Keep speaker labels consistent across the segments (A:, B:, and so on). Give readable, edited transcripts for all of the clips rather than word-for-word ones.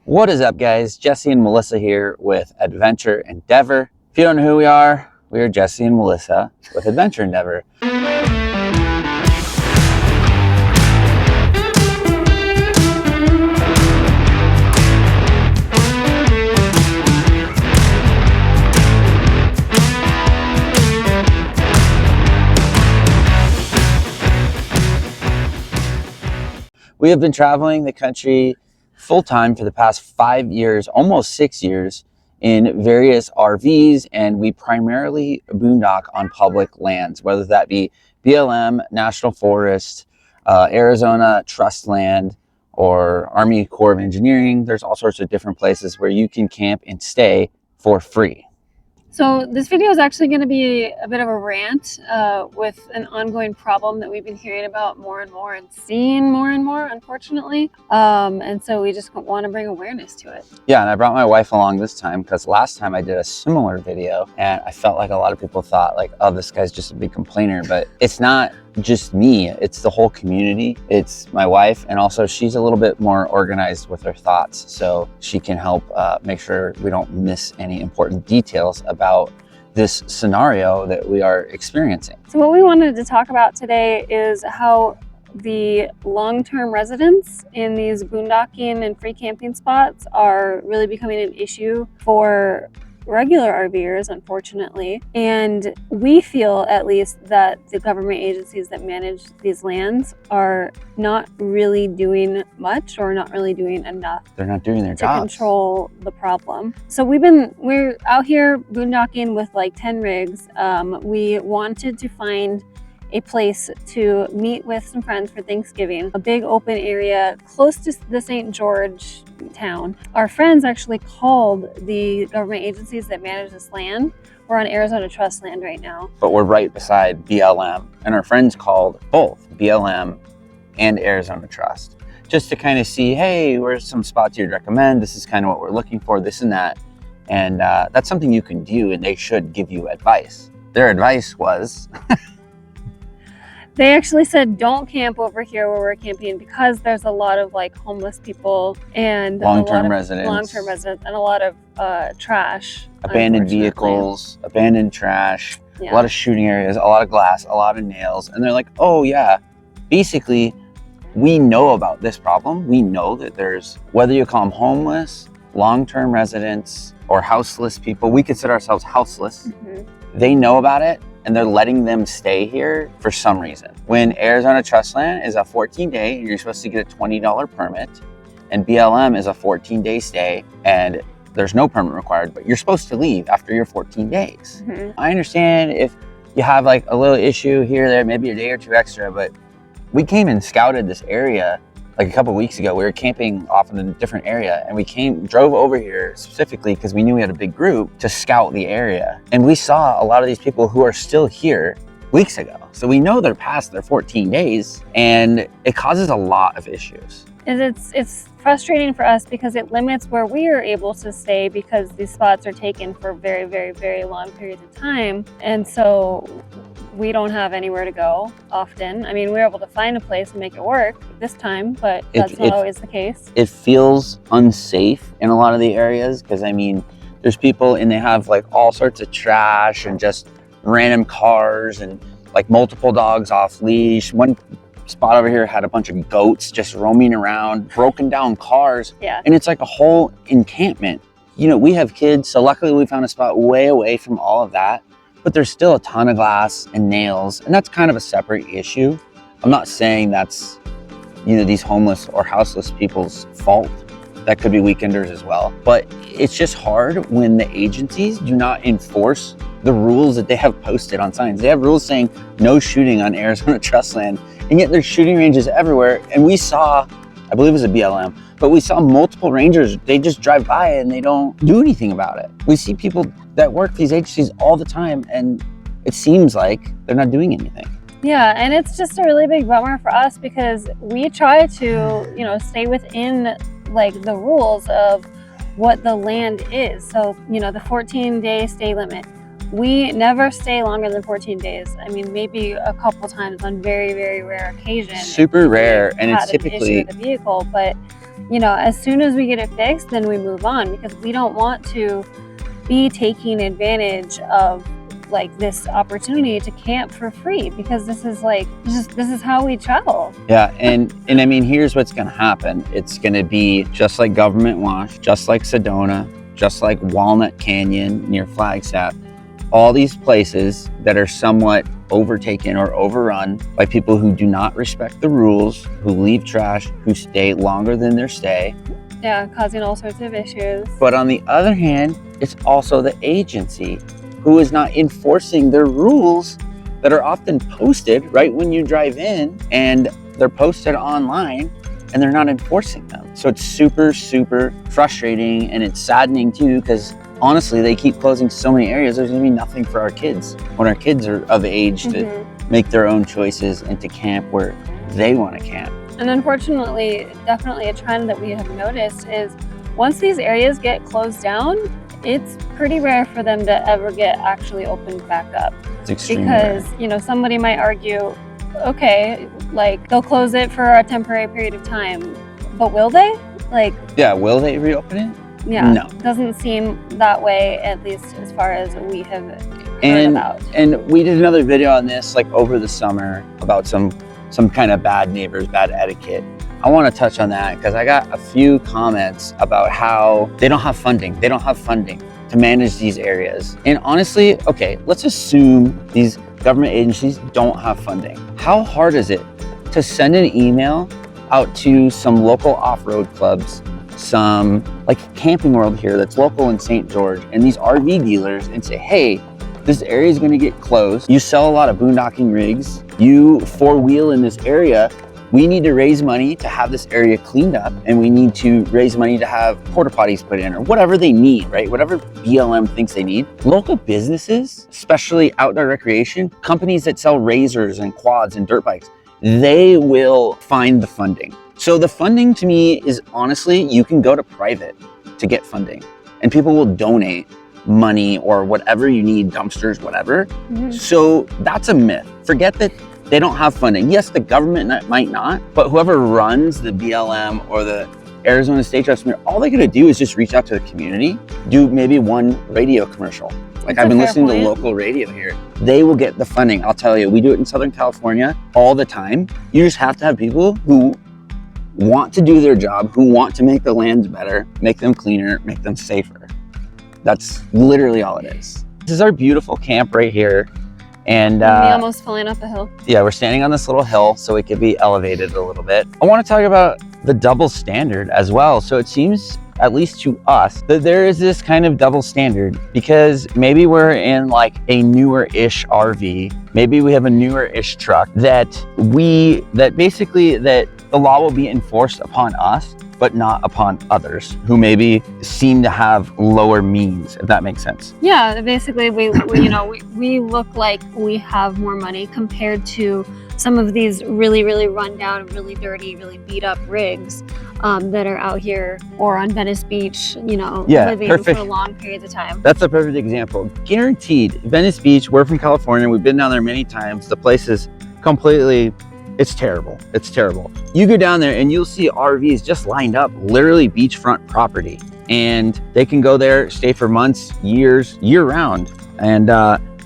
A: What is up, guys? Jesse and Melissa here with Adventure Endeavor. If you don't know who we are Jesse and Melissa with Adventure Endeavor. We have been traveling the country full-time for the past 5 years, almost 6 years, in various RVs, and we primarily boondock on public lands, whether that be BLM, National Forest, Arizona Trust Land, or Army Corps of Engineering. There's all sorts of different places where you can camp and stay for free.
B: So this video is actually going to be a bit of a rant with an ongoing problem that we've been hearing about more and more and seeing more and more, unfortunately. And so we just want to bring awareness to it.
A: Yeah, and I brought my wife along this time because last time I did a similar video and I felt like a lot of people thought like, oh, this guy's just a big complainer, but it's not just me, it's the whole community. It's my wife, and also she's a little bit more organized with her thoughts, so she can help make sure we don't miss any important details about this scenario that we are experiencing.
B: So what we wanted to talk about today is how the long-term residents in these boondocking and free camping spots are really becoming an issue for regular RVers, unfortunately. And we feel, at least, that the government agencies that manage these lands are not really doing much or not really doing enough.
A: They're not doing their
B: to
A: jobs.
B: Control the problem. So we're out here boondocking with like 10 rigs. We wanted to find a place to meet with some friends for Thanksgiving, a big open area close to the St. George town. Our friends actually called the government agencies that manage this land. We're on Arizona Trust land right now.
A: But we're right beside BLM, and our friends called both BLM and Arizona Trust just to kind of see, hey, where's some spots you'd recommend? This is kind of what we're looking for, this and that. And that's something you can do, and they should give you advice. Their advice was...
B: They actually said, don't camp over here where we're camping because there's a lot of like homeless people and
A: long-term residents
B: and a lot of trash.
A: Abandoned vehicles, abandoned trash, a lot of shooting areas, a lot of glass, a lot of nails. And they're like, oh yeah, basically we know about this problem. We know that there's, whether you call them homeless, long-term residents, or houseless people, we consider ourselves houseless. Mm-hmm. They know about it, and they're letting them stay here for some reason. When Arizona Trust Land is a 14-day, you're supposed to get a $20 permit, and BLM is a 14-day stay, and there's no permit required, but you're supposed to leave after your 14 days. Mm-hmm. I understand if you have like a little issue here or there, maybe a day or two extra, but we came and scouted this area like a couple weeks ago. We were camping off in a different area, and we drove over here specifically because we knew we had a big group to scout the area. And we saw a lot of these people who are still here weeks ago. So we know they're past their 14 days, and it causes a lot of issues.
B: It's frustrating for us because it limits where we are able to stay because these spots are taken for very, very, very long periods of time. And so we don't have anywhere to go often. I mean, we're able to find a place and make it work this time, but that's not always the case. It
A: feels unsafe in a lot of the areas because, I mean, there's people and they have like all sorts of trash and just random cars and like multiple dogs off leash. One spot over here had a bunch of goats just roaming around, broken down cars.
B: Yeah.
A: And it's like a whole encampment. You know, we have kids, so luckily we found a spot way away from all of that. But there's still a ton of glass and nails, and that's kind of a separate issue. I'm not saying that's, you know, these homeless or houseless people's fault. That could be weekenders as well. But it's just hard when the agencies do not enforce the rules that they have posted on signs. They have rules saying no shooting on Arizona Trust Land, and yet there's shooting ranges everywhere. And we saw, I believe it was a BLM, but we saw multiple rangers, they just drive by and they don't do anything about it. We see people that work for these agencies all the time, and it seems like they're not doing anything.
B: Yeah, and it's just a really big bummer for us because we try to, you know, stay within like the rules of what the land is. So, you know, the 14-day stay limit. We never stay longer than 14 days. I mean, maybe a couple times on very, very rare occasions.
A: Super rare, and it's typically
B: the vehicle, but you know, as soon as we get it fixed, then we move on, because we don't want to be taking advantage of like this opportunity to camp for free, because this is like this is how we travel.
A: Yeah, and I mean, here's what's going to happen. It's going to be just like Government Wash, just like Sedona, just like Walnut Canyon near Flagstaff. All these places that are somewhat overtaken or overrun by people who do not respect the rules, who leave trash, who stay longer than their stay.
B: Yeah, causing all sorts of issues.
A: But on the other hand, it's also the agency who is not enforcing their rules that are often posted right when you drive in, and they're posted online and they're not enforcing them. So it's super, super frustrating, and it's saddening too, because honestly, they keep closing so many areas. There's gonna be nothing for our kids when our kids are of age to make their own choices and to camp where they want to camp.
B: And unfortunately, definitely a trend that we have noticed is once these areas get closed down, it's pretty rare for them to ever get actually opened back up.
A: It's extremely
B: because
A: rare.
B: You know, somebody might argue, okay, like they'll close it for a temporary period of time, but will they? Like,
A: yeah, will they reopen it?
B: Yeah,
A: no,
B: doesn't seem that way, at least as far as we have heard about.
A: And we did another video on this like over the summer about some kind of bad neighbors, bad etiquette. I want to touch on that because I got a few comments about how they don't have funding. They don't have funding to manage these areas. And honestly, okay, let's assume these government agencies don't have funding. How hard is it to send an email out to some local off-road clubs, some like Camping World here that's local in St. George, and these RV dealers, and say, hey, this area is going to get closed. You sell a lot of boondocking rigs. You four-wheel in this area. We need to raise money to have this area cleaned up, and we need to raise money to have porta potties put in, or whatever they need, right? Whatever BLM thinks they need. Local businesses, especially outdoor recreation, companies that sell razors and quads and dirt bikes, they will find the funding. So the funding to me is honestly, you can go to private to get funding, and people will donate money or whatever you need, dumpsters, whatever. So that's a myth. Forget that they don't have funding. Yes, the government might not, but whoever runs the BLM or the Arizona State Trust, all they gotta do is just reach out to the community, do maybe one radio commercial. Like I've been listening to local radio here. They will get the funding. I'll tell you, we do it in Southern California all the time. You just have to have people who want to do their job, who want to make the lands better, make them cleaner, make them safer. That's literally all it is. This is our beautiful camp right here. And
B: me almost falling off a hill.
A: Yeah, we're standing on this little hill so it could be elevated a little bit. I want to talk about the double standard as well. So it seems, at least to us, that there is this kind of double standard, because maybe we're in like a newer-ish RV, maybe we have a newer-ish truck, that basically the law will be enforced upon us, but not upon others who maybe seem to have lower means, if that makes sense.
B: Yeah, basically we we look like we have more money compared to some of these really, really run down, really dirty, really beat up rigs that are out here or on Venice Beach, living for long periods of time.
A: That's a perfect example. Guaranteed, Venice Beach, we're from California, we've been down there many times. The place is completely, it's terrible. It's terrible. You go down there and you'll see RVs just lined up, literally beachfront property. And they can go there, stay for months, years, year round, and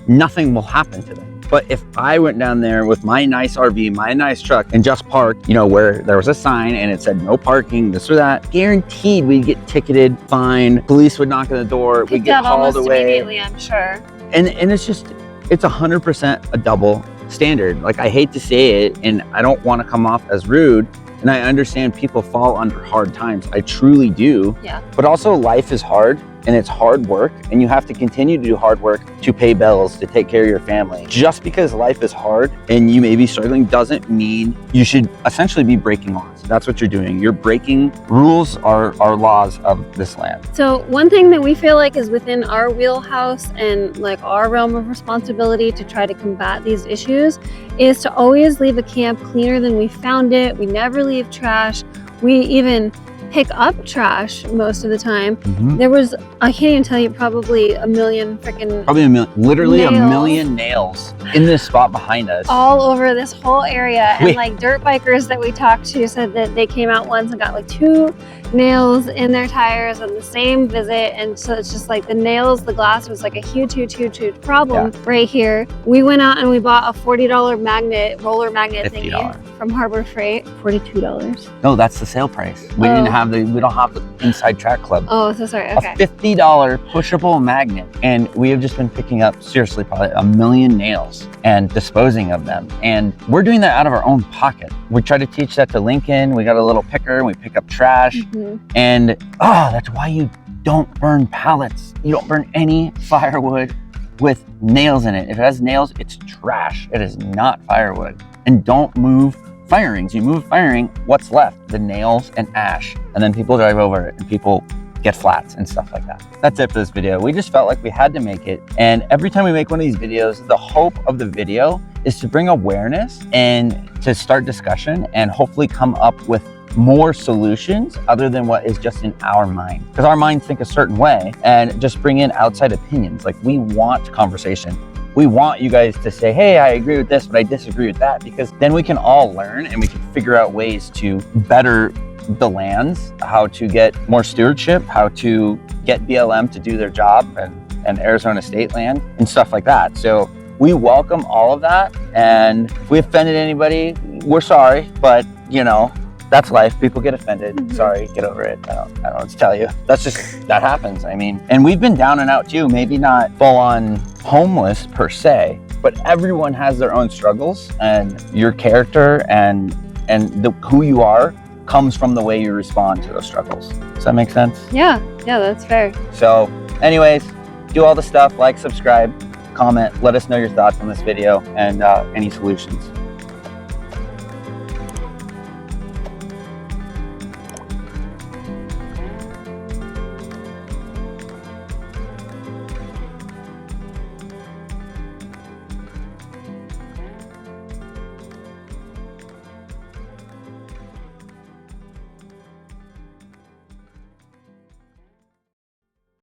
A: nothing will happen to them. But if I went down there with my nice RV, my nice truck, and just parked, where there was a sign and it said no parking, this or that, guaranteed we'd get ticketed, fined, police would knock on the door, we'd get hauled away.
B: Immediately, I'm sure.
A: And it's 100% a double standard. Like, I hate to say it, and I don't want to come off as rude, and I understand people fall under hard times. I truly do.
B: Yeah.
A: But also, life is hard, and it's hard work, and you have to continue to do hard work to pay bills, to take care of your family. Just because life is hard and you may be struggling doesn't mean you should essentially be breaking laws. That's what you're doing. You're breaking rules or laws of this land.
B: So one thing that we feel like is within our wheelhouse and like our realm of responsibility to try to combat these issues is to always leave a camp cleaner than we found it. We never leave trash. We even pick up trash most of the time.
A: Mhm.
B: There was, I can't even tell you, probably a million freaking
A: Probably literally
B: nails.
A: a million nails in this spot behind us.
B: All over this whole area. And
A: Wait.
B: like dirt bikers that we talked to said that they came out once and got like 2 nails in their tires on the same visit. And so it's just like the nails, the glass was like a huge problem right here. We went out and we bought a $40 magnet, roller magnet
A: $50.
B: thingy from Harbor Freight. $42.
A: No, that's the sale price. We
B: Oh.
A: didn't have we don't have the Inside Track Club.
B: Oh, so sorry. Okay.
A: A $50 pushable magnet. And we have just been picking up, seriously, probably a million nails and disposing of them. And we're doing that out of our own pocket. We try to teach that to Lincoln. We got a little picker and we pick up trash. And that's why you don't burn pallets. You don't burn any firewood with nails in it. If it has nails, it's trash. It is not firewood. And don't move firings. You move firing, what's left? The nails and ash. And then people drive over it and people get flats and stuff like that. That's it for this video. We just felt like we had to make it. And every time we make one of these videos, the hope of the video is to bring awareness and to start discussion and hopefully come up with more solutions other than what is just in our mind. Because our minds think a certain way, and just bring in outside opinions. Like, we want conversation. We want you guys to say, hey, I agree with this, but I disagree with that, because then we can all learn and we can figure out ways to better the lands, how to get more stewardship, how to get BLM to do their job and Arizona state land and stuff like that. So we welcome all of that. And if we offended anybody, we're sorry, but you know, that's life. People get offended. Sorry, get over it. I don't know what to tell you. That happens. I mean, and we've been down and out too, maybe not full on homeless per se, but everyone has their own struggles, and your character and who you are comes from the way you respond to those struggles. Does that make sense?
B: Yeah, that's fair.
A: So anyways, do all the stuff, like, subscribe, comment, let us know your thoughts on this video and any solutions.